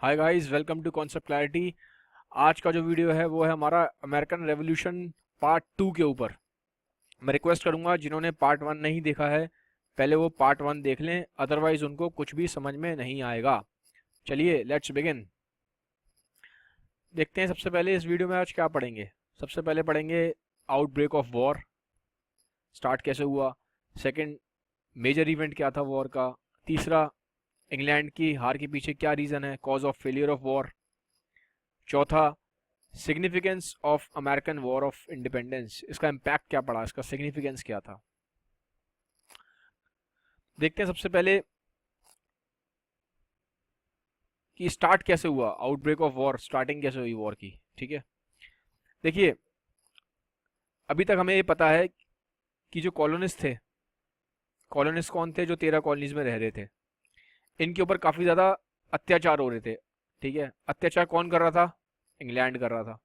Hi guys, welcome to concept clarity. आज का जो वीडियो है वो है हमारा अमेरिकन रेवोल्यूशन पार्ट 2 के ऊपर। मैं रिक्वेस्ट करूंगा जिन्होंने पार्ट 1 नहीं देखा है पहले वो पार्ट 1 देख लें, अदरवाइज उनको कुछ भी समझ में नहीं आएगा। चलिए लेट्स बिगिन। देखते हैं सबसे पहले इस वीडियो में आज क्या पढ़ेंगे। सबसे पहले पढ़ेंगे आउटब्रेक ऑफ वॉर, स्टार्ट कैसे हुआ। सेकंड, मेजर इवेंट क्या था वॉर का। तीसरा, इंग्लैंड की हार के पीछे क्या रीज़न है, cause of failure of war. चौथा, significance of American war of independence, इसका इम्पैक्ट क्या पड़ा, इसका सिग्निफिकेंस क्या था। देखते हैं सबसे पहले कि स्टार्ट कैसे हुआ, आउटब्रेक ऑफ वॉर, स्टार्टिंग कैसे हुई वॉर की। ठीक है, देखिए अभी तक हमें ये पता है कि जो कॉलोनिस्ट थे, कॉलोनिस्ट कौन थे, जो 13 कॉलोनीज में रह रहे थे, इनके ऊपर काफ़ी ज़्यादा अत्याचार हो रहे थे। ठीक है, अत्याचार कौन कर रहा था, इंग्लैंड कर रहा था।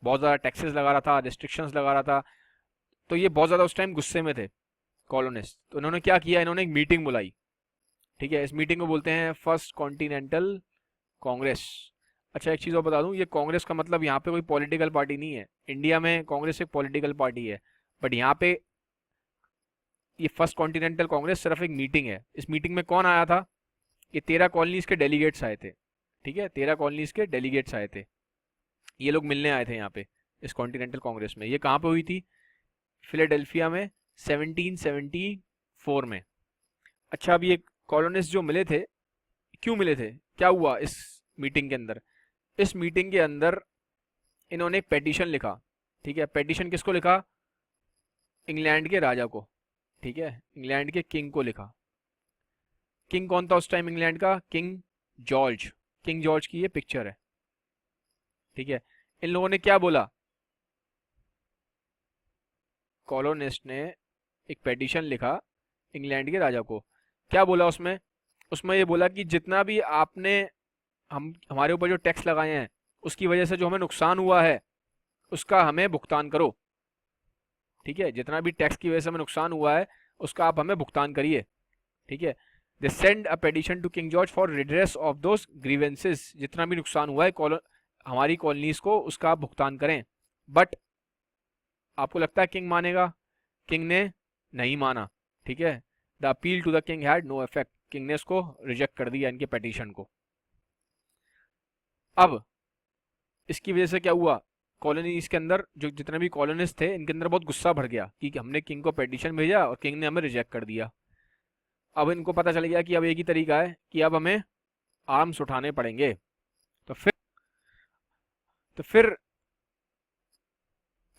बहुत ज़्यादा टैक्सेस लगा रहा था, रिस्ट्रिक्शंस लगा रहा था। तो ये बहुत ज़्यादा उस टाइम गुस्से में थे कॉलोनिस्ट। तो इन्होंने क्या किया, इन्होंने एक मीटिंग बुलाई। ठीक है, इस मीटिंग को बोलते हैं फर्स्ट कॉन्टिनेंटल कांग्रेस। अच्छा, एक चीज़ और बता दूं, ये कांग्रेस का मतलब यहाँ पे कोई पॉलिटिकल पार्टी नहीं है। इंडिया में कांग्रेस एक पॉलिटिकल पार्टी है, बट यहाँ पे ये फर्स्ट कॉन्टिनेंटल कांग्रेस सिर्फ एक मीटिंग है। इस मीटिंग में कौन आया था, ये 13 कॉलोनीज के डेलीगेट्स आए थे। ठीक है, 13 कॉलोनीज के डेलीगेट्स आए थे, ये लोग मिलने आए थे यहाँ पे इस कॉन्टिनेंटल कांग्रेस में। ये कहाँ पे हुई थी, फिलाडेल्फिया में 1774 में। अच्छा, अब ये कॉलोनिस्ट जो मिले थे, क्यों मिले थे, क्या हुआ इस मीटिंग के अंदर। इस मीटिंग के अंदर इन्होंने एक पेटिशन लिखा। ठीक है, पेटिशन किसको लिखा, इंग्लैंड के राजा को। ठीक है, इंग्लैंड के किंग को लिखा। किंग कौन था उस टाइम इंग्लैंड का, किंग जॉर्ज। किंग जॉर्ज की ये पिक्चर है। ठीक है, इन लोगों ने क्या बोला, कॉलोनिस्ट ने एक पेटिशन लिखा इंग्लैंड के राजा को। क्या बोला उसमें, उसमें ये बोला कि जितना भी आपने हम हमारे ऊपर जो टैक्स लगाए हैं, उसकी वजह से जो हमें नुकसान हुआ है उसका हमें भुगतान करो। ठीक है, जितना भी टैक्स की वजह से हमें नुकसान हुआ है उसका आप हमें भुगतान करिए। ठीक है, they send a petition to king George for redress of those grievances, जितना भी नुकसान हुआ है हमारी कॉलोनीज को, उसका आप भुगतान करें। बट आपको लगता है किंग मानेगा, किंग ने नहीं माना। ठीक है, the appeal to the king had no effect, king ने उसको रिजेक्ट कर दिया, इनके पेटिशन को। अब इसकी वजह से क्या हुआ, कॉलोनीज के अंदर जो जितने भी कॉलोनिस्ट थे, इनके अंदर बहुत गुस्सा भर गया कि हमने किंग को पेटिशन भेजा और किंग ने हमें रिजेक्ट कर दिया। अब इनको पता चल गया कि अब एक ही तरीका है कि अब हमें आर्म्स उठाने पड़ेंगे। तो फिर तो फिर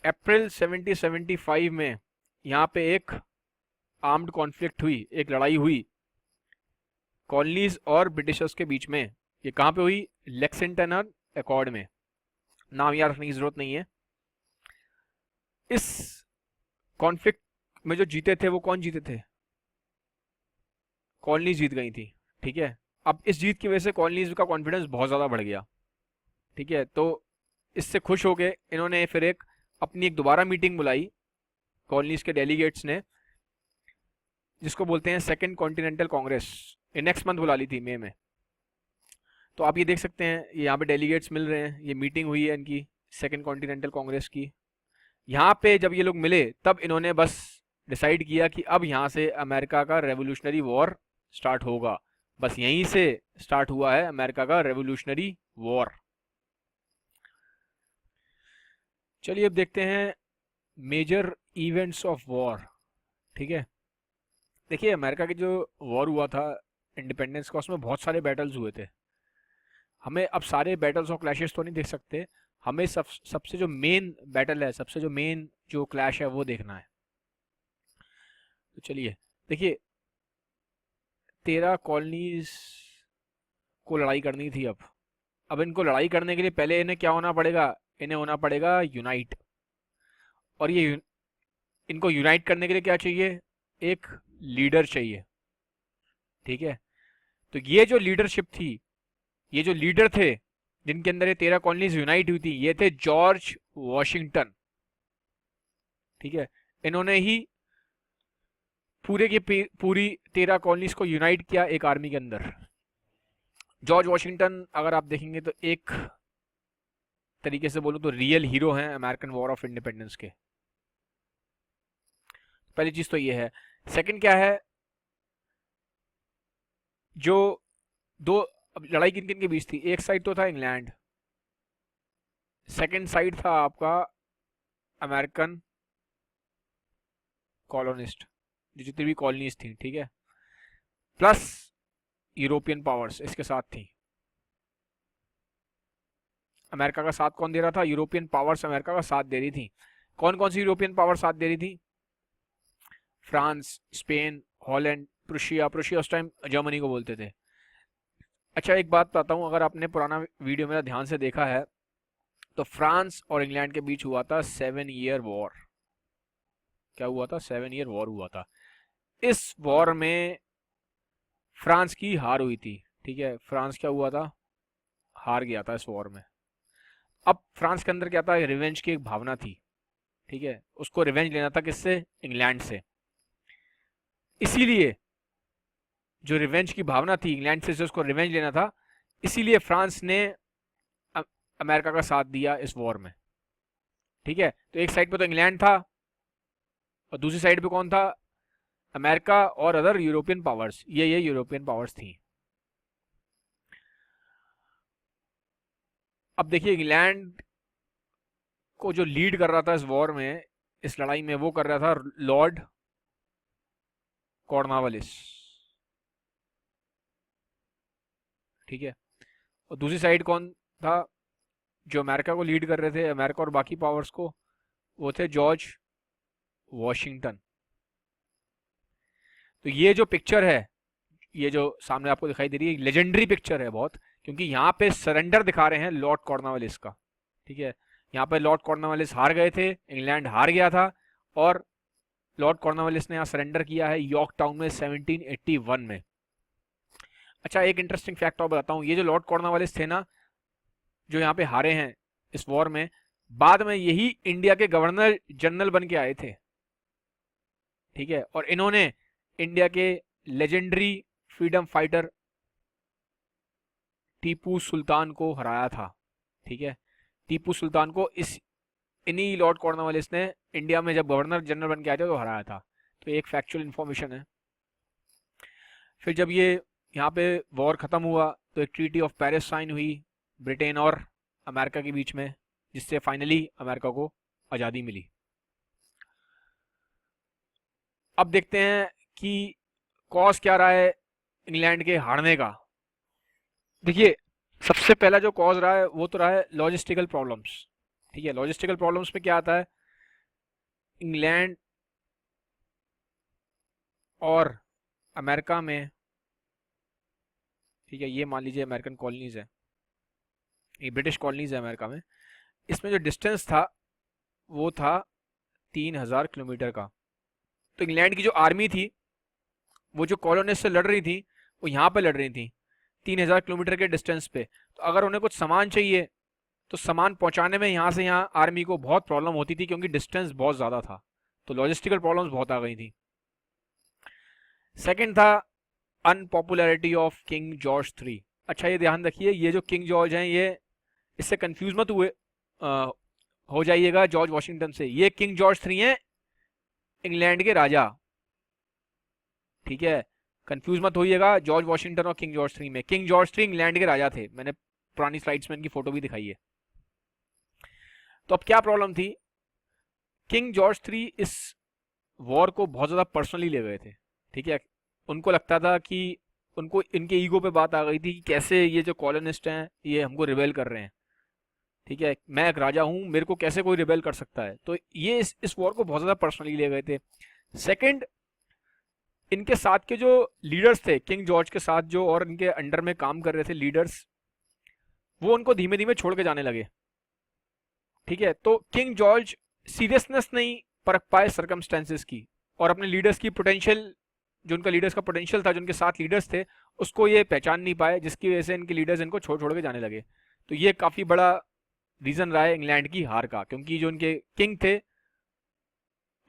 अप्रैल 1775 में यहाँ पे एक आर्म्ड कॉन्फ्लिक्ट हुई, एक लड़ाई हुई कॉलोनीज और ब्रिटिशर्स के बीच में। ये कहाँ पे हुई, लेक्सिंगटन अकॉर्ड में। नाम याद रखने की जरूरत नहीं है। इस कॉन्फ्लिक्ट में जो जीते थे वो कौन जीते थे, कॉलोनीज जीत गई थी। ठीक है, अब इस जीत की वजह से कॉलोनीज का कॉन्फिडेंस बहुत ज़्यादा बढ़ गया। ठीक है, तो इससे खुश हो गए इन्होंने फिर अपनी एक दोबारा मीटिंग बुलाई कॉलोनीज के डेलीगेट्स ने, जिसको बोलते हैं सेकंड कॉन्टिनेंटल कांग्रेस। ये नेक्स्ट मंथ बुला ली थी, मई में। तो आप ये देख सकते हैं, ये यहाँ पे डेलीगेट्स मिल रहे हैं, ये मीटिंग हुई है इनकी सेकंड कॉन्टिनेंटल कांग्रेस की। यहाँ पे जब ये लोग मिले तब इन्होंने बस डिसाइड किया कि अब यहाँ से अमेरिका का रेवोल्यूशनरी वॉर स्टार्ट होगा। बस यहीं से स्टार्ट हुआ है अमेरिका का रेवोल्यूशनरी वॉर। चलिए अब देखते हैं मेजर इवेंट्स ऑफ वॉर। ठीक है, देखिए अमेरिका की जो वॉर हुआ था इंडिपेंडेंस का, उसमें बहुत सारे बैटल्स हुए थे। हमें अब सारे बैटल्स और क्लैशेस तो नहीं देख सकते, हमें सबसे जो मेन बैटल है, सबसे जो मेन जो क्लैश है वो देखना है। तो चलिए देखिए, 13 कॉलोनीज को लड़ाई करनी थी। अब इनको लड़ाई करने के लिए पहले इन्हें क्या होना पड़ेगा, इन्हें होना पड़ेगा यूनाइट। और इनको यूनाइट करने के लिए क्या चाहिए, एक लीडर चाहिए। ठीक है, तो ये जो लीडरशिप थी, ये जो लीडर थे जिनके अंदर ये 13 कॉलोनीज यूनाइट हुई थी, ये थे जॉर्ज वॉशिंगटन। ठीक है, इन्होंने ही पूरी 13 कॉलोनीज को यूनाइट किया एक आर्मी के अंदर। जॉर्ज वॉशिंगटन अगर आप देखेंगे तो एक तरीके से बोलूं तो रियल हीरो हैं अमेरिकन वॉर ऑफ इंडिपेंडेंस के। पहली चीज तो ये है। सेकंड क्या है, जो दो अब लड़ाई किन किन के बीच थी, एक साइड तो था इंग्लैंड, सेकंड साइड था आपका अमेरिकन कॉलोनिस्ट, जो जितनी भी कॉलोनीज थी, ठीक है, प्लस यूरोपियन पावर्स इसके साथ थी। अमेरिका का साथ कौन दे रहा था, यूरोपियन पावर्स अमेरिका का साथ दे रही थी। कौन कौन सी यूरोपियन पावर साथ दे रही थी, France, Spain, Holland, Prussia, Prussia उस टाइम जर्मनी को बोलते थे। अच्छा एक बात बताता हूँ, अगर आपने पुराना वीडियो मेरा ध्यान से देखा है तो फ्रांस और इंग्लैंड के बीच हुआ था 7 ईयर वॉर। क्या हुआ था, 7 ईयर वॉर हुआ था। इस वॉर में फ्रांस की हार हुई थी, ठीक है, फ्रांस क्या हुआ था, हार गया था इस वॉर में। अब फ्रांस के अंदर क्या था, रिवेंज की एक भावना थी, ठीक है, उसको रिवेंज लेना था किससे, इंग्लैंड से। इसीलिए जो रिवेंज की भावना थी इंग्लैंड से, जो उसको रिवेंज लेना था, इसीलिए फ्रांस ने अमेरिका का साथ दिया इस वॉर में, ठीक है। तो एक साइड पे तो इंग्लैंड था और दूसरी साइड पे कौन था, अमेरिका और अदर यूरोपियन पावर्स, ये यूरोपियन पावर्स थी। अब देखिए इंग्लैंड को जो लीड कर रहा था इस वॉर में, इस लड़ाई में, वो कर रहा था लॉर्ड कॉर्नवालिस, ठीक है। और दूसरी साइड कौन था, जो अमेरिका को लीड कर रहे थे, अमेरिका और बाकी पावर्स को, वो थे जॉर्ज वॉशिंगटन। तो ये जो पिक्चर है, ये जो सामने आपको दिखाई दे रही है, लेजेंडरी पिक्चर है बहुत, क्योंकि यहाँ पे सरेंडर दिखा रहे हैं लॉर्ड कॉर्नवालिस का, ठीक है। यहाँ पे लॉर्ड कॉर्नवालिस हार गए थे, इंग्लैंड हार गया था, और लॉर्ड कॉर्नवालिस ने यहाँ सरेंडर किया है यॉर्क टाउन में 1781 में। अच्छा एक इंटरेस्टिंग फैक्ट और बताता हूँ, ये जो लॉर्ड कॉर्नवालिस थे ना, जो यहाँ पे हारे हैं इस वॉर में, बाद में यही इंडिया के गवर्नर जनरल बन के आए थे, ठीक है। और इन्होंने इंडिया के legendary freedom fighter Tipu Sultan को हराया था, ठीक है। टीपू सुल्तान को इस इन्हीं लॉर्ड कॉर्नवालिस ने इंडिया में जब गवर्नर जनरल बन के आए थे तो हराया था। तो एक फैक्चुअल इंफॉर्मेशन है। फिर जब ये यहाँ पे वॉर खत्म हुआ तो एक ट्रीटी ऑफ पेरिस साइन हुई ब्रिटेन और अमेरिका के बीच में, जिससे फाइनली अमेरिका को आज़ादी मिली। अब देखते हैं कि कॉज क्या रहा है इंग्लैंड के हारने का। देखिए सबसे पहला जो कॉज रहा है वो तो रहा है लॉजिस्टिकल प्रॉब्लम्स, ठीक है। लॉजिस्टिकल प्रॉब्लम्स में क्या आता है, इंग्लैंड और अमेरिका में, ठीक है, ये मान लीजिए अमेरिकन कॉलोनीज है, ये ब्रिटिश कॉलोनीज है अमेरिका में, इसमें जो डिस्टेंस था वो था 3000 किलोमीटर का। तो इंग्लैंड की जो आर्मी थी वो जो कॉलोनिस्ट से लड़ रही थी वो यहाँ पे लड़ रही थी 3000 किलोमीटर के डिस्टेंस पे। तो अगर उन्हें कुछ सामान चाहिए तो सामान पहुंचाने में यहाँ से यहाँ आर्मी को बहुत प्रॉब्लम होती थी, क्योंकि डिस्टेंस बहुत ज़्यादा था, तो लॉजिस्टिकल प्रॉब्लम्स बहुत आ गई थी। सेकंड था अनपॉपुलैरिटी ऑफ किंग जॉर्ज 3। अच्छा ये ध्यान रखिए, ये जो किंग जॉर्ज हैं ये, इससे कंफ्यूज मत हुए हो जाइएगा जॉर्ज वॉशिंगटन से। ये किंग जॉर्ज 3 हैं इंग्लैंड के राजा, ठीक है, कंफ्यूज मत होइएगा जॉर्ज वॉशिंगटन और किंग जॉर्ज 3 में। किंग जॉर्ज 3 इंग्लैंड के राजा थे, मैंने पुरानी स्लाइड्स में इनकी फोटो भी दिखाई है। तो अब क्या प्रॉब्लम थी, किंग जॉर्ज 3 इस वॉर को बहुत ज़्यादा पर्सनली ले गए थे, ठीक है। उनको लगता था कि उनको इनके ईगो पे बात आ गई थी कि कैसे ये जो कॉलोनिस्ट हैं ये हमको रिबेल कर रहे हैं, ठीक है, मैं एक राजा हूं, मेरे को कैसे कोई रिबेल कर सकता है। तो ये इस वॉर को बहुत ज़्यादा पर्सनली ले गए थे। सेकंड, इनके साथ के जो लीडर्स थे किंग जॉर्ज के साथ, जो और इनके अंडर में काम कर रहे थे लीडर्स, वो उनको धीमे धीमे छोड़ के जाने लगे, ठीक है। तो किंग जॉर्ज सीरियसनेस नहीं परख पाए सर्कमस्टेंसेस की, और अपने लीडर्स की पोटेंशियल, जो उनका लीडर्स का पोटेंशियल था, जो उनके साथ लीडर्स थे, उसको ये पहचान नहीं पाए, जिसकी वजह से इनके लीडर्स इनको छोड़ छोड़ के जाने लगे। तो ये काफ़ी बड़ा रीज़न रहा है इंग्लैंड की हार का, क्योंकि जो उनके किंग थे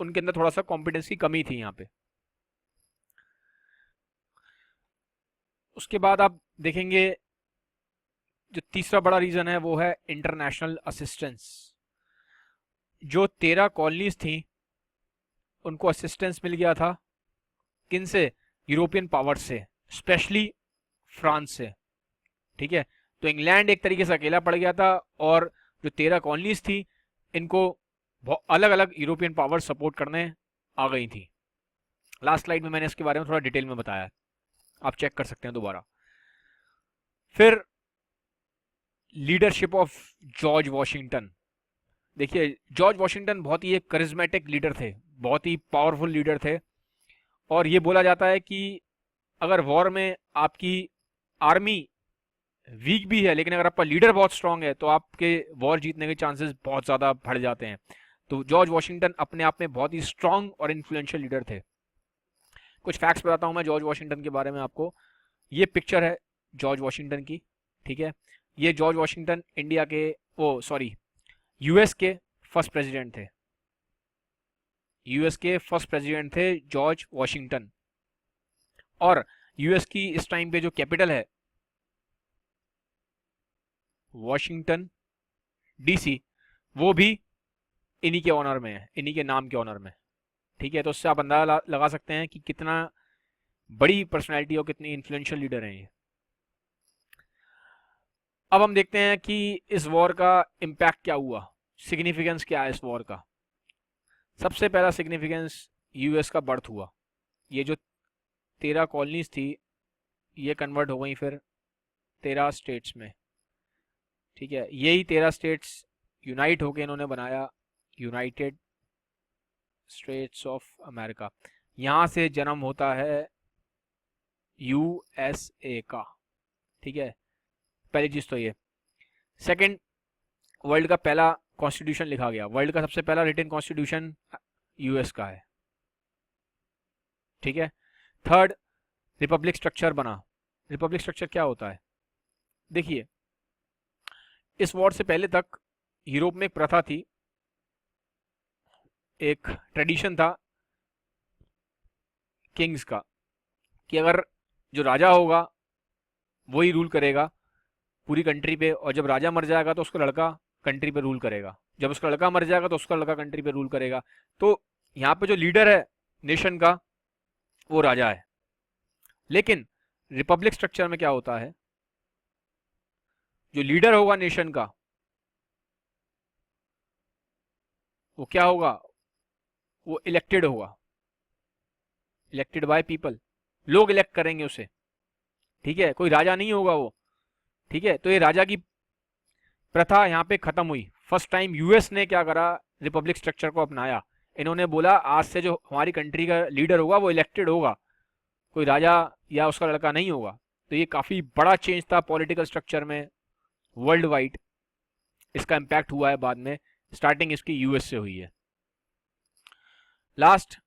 उनके अंदर थोड़ा सा कॉन्फिडेंस की कमी थी यहाँ पे। उसके बाद आप देखेंगे जो तीसरा बड़ा रीजन है वो है इंटरनेशनल असिस्टेंस। जो 13 कॉलोनीज थी उनको असिस्टेंस मिल गया था, किन से? यूरोपियन पावर से, स्पेशली फ्रांस से। ठीक है, तो इंग्लैंड एक तरीके से अकेला पड़ गया था और जो 13 कॉलोनीज थी इनको अलग अलग यूरोपियन पावर सपोर्ट करने आ गई थी। लास्ट स्लाइड में मैंने इसके बारे में थोड़ा डिटेल में बताया है, आप चेक कर सकते हैं दोबारा। फिर लीडरशिप ऑफ जॉर्ज वॉशिंगटन। देखिए, जॉर्ज वॉशिंगटन बहुत ही एक करिज्मेटिक लीडर थे, बहुत ही पावरफुल लीडर थे, और ये बोला जाता है कि अगर वॉर में आपकी आर्मी वीक भी है लेकिन अगर आपका लीडर बहुत स्ट्रांग है तो आपके वॉर जीतने के चांसेस बहुत ज़्यादा बढ़ जाते हैं। तो जॉर्ज वॉशिंगटन अपने आप में बहुत ही स्ट्रांग और इन्फ्लुएंशियल लीडर थे। कुछ फैक्ट्स बताता हूँ मैं जॉर्ज वॉशिंगटन के बारे में आपको। ये पिक्चर है जॉर्ज वॉशिंगटन की, ठीक है। ये जॉर्ज वॉशिंगटन इंडिया के यूएस के फर्स्ट प्रेसिडेंट थे। यूएस के फर्स्ट प्रेसिडेंट थे जॉर्ज वॉशिंगटन। और यूएस की इस टाइम पे जो कैपिटल है वॉशिंगटन डीसी, वो भी इन्हीं के ऑनर में है, इन्हीं के नाम के ऑनर में। ठीक है, तो उससे आप अंदाजा लगा सकते हैं कि कितना बड़ी पर्सनैलिटी और कितनी इन्फ्लुएंशियल लीडर हैं ये। अब हम देखते हैं कि इस वॉर का इम्पैक्ट क्या हुआ, सिग्निफिकेंस क्या है इस वॉर का। सबसे पहला सिग्निफिकेंस, यूएस का बर्थ हुआ। ये जो 13 कॉलोनीज थी ये कन्वर्ट हो गई फिर 13 स्टेट्स में। ठीक है, यही 13 स्टेट्स यूनाइट होकर इन्होंने बनाया यूनाइटेड स्टेट्स ऑफ अमेरिका। यहाँ से जन्म होता है यूएसए का। ठीक है, पहली चीज तो ये। सेकंड, वर्ल्ड का पहला कॉन्स्टिट्यूशन लिखा गया, वर्ल्ड का सबसे पहला रिटन कॉन्स्टिट्यूशन यूएस का है। ठीक है। थर्ड, रिपब्लिक स्ट्रक्चर बना। रिपब्लिक स्ट्रक्चर क्या होता है? देखिए, इस वॉर से पहले तक यूरोप में एक प्रथा थी, एक ट्रेडिशन था किंग्स का, कि अगर जो राजा होगा वही रूल करेगा पूरी कंट्री पे, और जब राजा मर जाएगा तो उसका लड़का कंट्री पे रूल करेगा, जब उसका लड़का मर जाएगा तो उसका लड़का कंट्री पे रूल करेगा। तो यहाँ पे जो लीडर है नेशन का वो राजा है। लेकिन रिपब्लिक स्ट्रक्चर में क्या होता है, जो लीडर होगा नेशन का वो क्या होगा, वो इलेक्टेड होगा, इलेक्टेड बाय पीपल, लोग इलेक्ट करेंगे उसे। ठीक है, कोई राजा नहीं होगा वो। ठीक है, तो ये राजा की प्रथा यहाँ पे खत्म हुई। फर्स्ट टाइम यूएस ने क्या करा, रिपब्लिक स्ट्रक्चर को अपनाया। इन्होंने बोला आज से जो हमारी कंट्री का लीडर होगा वो इलेक्टेड होगा, कोई राजा या उसका लड़का नहीं होगा। तो ये काफ़ी बड़ा चेंज था पॉलिटिकल स्ट्रक्चर में वर्ल्ड वाइड। इसका इम्पैक्ट हुआ है बाद में, स्टार्टिंग इसकी यूएस से हुई है। Last,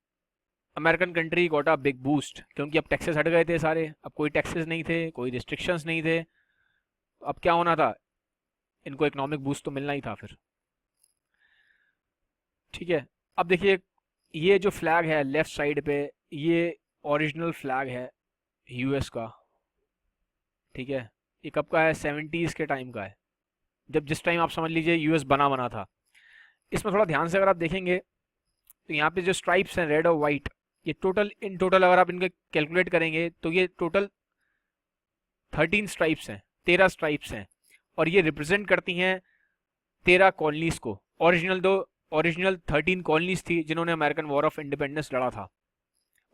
American country got a big boost, क्योंकि अब टैक्सेस हट गए थे सारे, अब कोई टैक्सेस नहीं थे, कोई रिस्ट्रिक्शंस नहीं थे। अब क्या होना था, इनको इकोनॉमिक बूस्ट तो मिलना ही था फिर। ठीक है, अब देखिए ये जो फ्लैग है लेफ्ट साइड पे, ये ओरिजिनल फ्लैग है यूएस का। ठीक है, ये कब का है, 70s के टाइम का है, जब जिस टाइम आप समझ लीजिए यूएस बना था। इसमें थोड़ा ध्यान से अगर आप देखेंगे तो यहाँ पे जो स्ट्राइप्स हैं रेड और वाइट, ये टोटल इन टोटल अगर आप इनके कैलकुलेट करेंगे तो ये टोटल 13 स्ट्राइप्स हैं, 13 स्ट्राइप्स हैं, और ये रिप्रेजेंट करती हैं 13 कॉलोनीज को। ओरिजिनल 13 कॉलोनीज थी जिन्होंने अमेरिकन वॉर ऑफ इंडिपेंडेंस लड़ा था।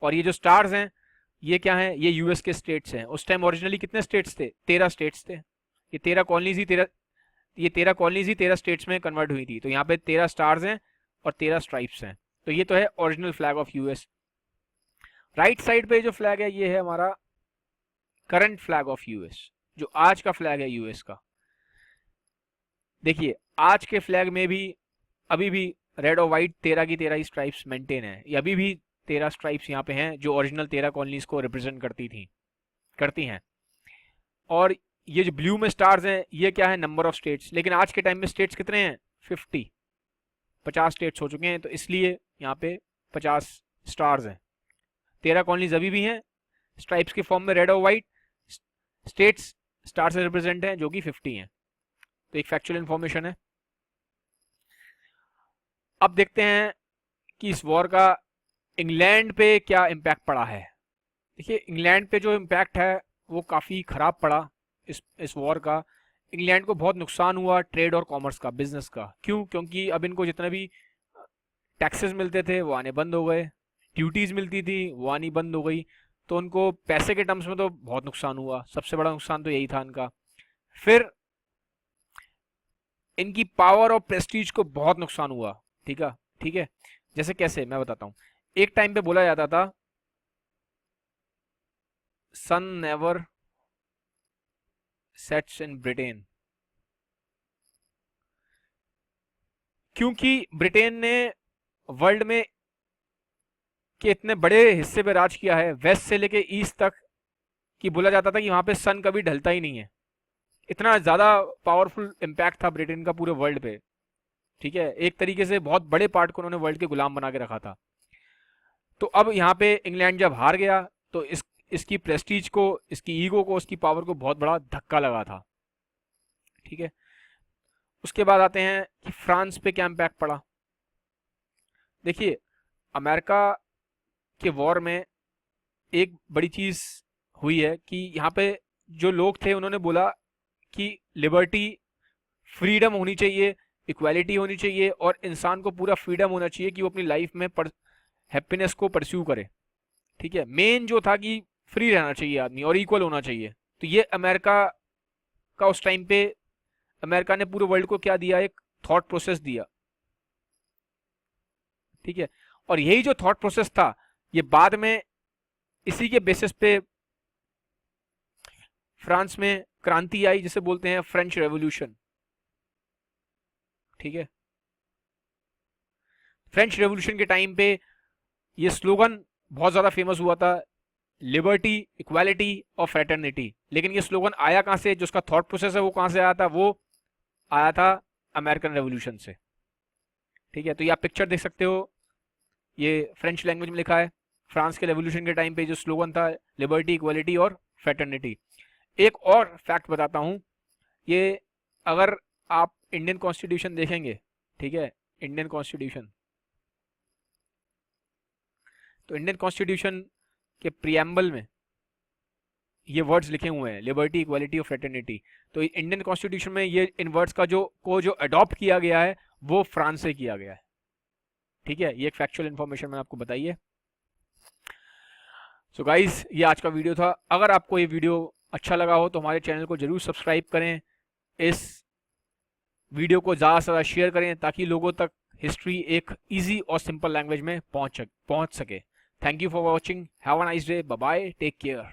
और ये जो स्टार्स हैं ये क्या हैं, ये यूएस के स्टेट्स हैं। उस टाइम ओरिजिनली कितने स्टेट्स थे, 13 स्टेट्स थे। ये 13 कॉलोनीज ही 13 स्टेट्स में कन्वर्ट हुई थी। तो यहाँ पे 13 स्टार्स हैं और 13 स्ट्राइप्स हैं। तो ये तो है original flag of US. Right side पे जो फ्लैग है ये है हमारा करंट फ्लैग ऑफ यूएस, जो आज का फ्लैग है यूएस का। देखिए, आज के फ्लैग में भी अभी भी रेड और व्हाइट 13 की 13 ही स्ट्राइप्स मेंटेन है। ये अभी भी 13 स्ट्राइप्स यहाँ पे हैं जो ओरिजिनल 13 कॉलोनीज को रिप्रेजेंट करती हैं। और ये जो ब्लू में स्टार्स हैं ये क्या है, नंबर ऑफ स्टेट्स। लेकिन आज के टाइम में स्टेट्स कितने हैं, 50 स्टेट्स हो चुके हैं, तो इसलिए यहाँ पे 50 स्टार्स हैं। 13 कॉलोनीज अभी भी हैं स्ट्राइप्स के फॉर्म में रेड और व्हाइट, स्टेट्स स्टार से रिप्रेजेंट हैं जो कि 50 हैं। तो एक फैक्चुअल इंफॉर्मेशन है। अब देखते हैं कि इस वॉर का इंग्लैंड पे क्या इम्पैक्ट पड़ा है। देखिए इंग्लैंड पे जो इम्पैक्ट है वो काफ़ी ख़राब पड़ा इस वॉर का। इंग्लैंड को बहुत नुकसान हुआ ट्रेड और कॉमर्स का, बिजनेस का। क्यों? क्योंकि अब इनको जितने भी टैक्सेस मिलते थे वो आने बंद हो गए, ड्यूटीज़ मिलती थी वो आनी बंद हो गई। तो उनको पैसे के टर्म्स में तो बहुत नुकसान हुआ, सबसे बड़ा नुकसान तो यही था इनका। फिर इनकी पावर और प्रेस्टीज को बहुत नुकसान हुआ। ठीक है, ठीक है। जैसे कैसे, मैं बताता हूँ। एक टाइम पे बोला जाता था sun never sets in Britain, क्योंकि ब्रिटेन ने वर्ल्ड में के इतने बड़े हिस्से पे राज किया है, वेस्ट से लेके ईस्ट तक, कि बोला जाता था कि वहां पे सन कभी ढलता ही नहीं है। इतना ज्यादा पावरफुल इम्पैक्ट था ब्रिटेन का पूरे वर्ल्ड पे। ठीक है, एक तरीके से बहुत बड़े पार्ट को उन्होंने वर्ल्ड के गुलाम बना के रखा था। तो अब यहाँ पे इंग्लैंड जब हार गया तो इसकी प्रेस्टीज को, इसकी ईगो को, उसकी पावर को बहुत बड़ा धक्का लगा था। ठीक है, उसके बाद आते हैं कि फ्रांस पे क्या इम्पैक्ट पड़ा। देखिए अमेरिका के वॉर में एक बड़ी चीज हुई है कि यहाँ पे जो लोग थे उन्होंने बोला कि लिबर्टी, फ्रीडम होनी चाहिए, इक्वालिटी होनी चाहिए, और इंसान को पूरा फ्रीडम होना चाहिए कि वो अपनी लाइफ में हैप्पीनेस को परस्यू करे। ठीक है, मेन जो था कि फ्री रहना चाहिए आदमी और इक्वल होना चाहिए। तो ये अमेरिका का उस टाइम पे, अमेरिका ने पूरे वर्ल्ड को क्या दिया, एक थॉट प्रोसेस दिया। ठीक है, और यही जो थॉट प्रोसेस था ये बाद में इसी के बेसिस पे फ्रांस में क्रांति आई, जिसे बोलते हैं फ्रेंच रेवोल्यूशन। ठीक है, फ्रेंच रेवोल्यूशन के टाइम पे ये स्लोगन बहुत ज्यादा फेमस हुआ था, लिबर्टी, इक्वालिटी और फ्रेटर्निटी। लेकिन ये स्लोगन आया कहां से, जो उसका थॉट प्रोसेस है वो कहां से आया था, वो आया था अमेरिकन रेवोल्यूशन से। ठीक है, तो ये आप पिक्चर देख सकते हो, ये फ्रेंच लैंग्वेज में लिखा है। फ्रांस के रेवोल्यूशन के टाइम पे जो स्लोगन था, लिबर्टी, इक्वालिटी और फ्रेटर्निटी। एक और फैक्ट बताता हूं, ये अगर आप इंडियन कॉन्स्टिट्यूशन देखेंगे, ठीक है, इंडियन कॉन्स्टिट्यूशन, तो इंडियन कॉन्स्टिट्यूशन के प्रियम्बल में ये वर्ड्स लिखे हुए हैं, लिबर्टी, इक्वालिटी और फ्रेटर्निटी। तो इंडियन कॉन्स्टिट्यूशन में ये इन वर्ड्स का जो अडॉप्ट किया गया है वो फ्रांस से किया गया है। ठीक है, ये एक फैक्चुअल इंफॉर्मेशन मैंने आपको बताई है। सो गाइज, ये आज का वीडियो था। अगर आपको ये वीडियो अच्छा लगा हो तो हमारे चैनल को जरूर सब्सक्राइब करें, इस वीडियो को ज़्यादा से ज़्यादा शेयर करें ताकि लोगों तक हिस्ट्री एक इजी और सिंपल लैंग्वेज में पहुंच सके। Thank you for watching, have a nice day, bye bye, take care.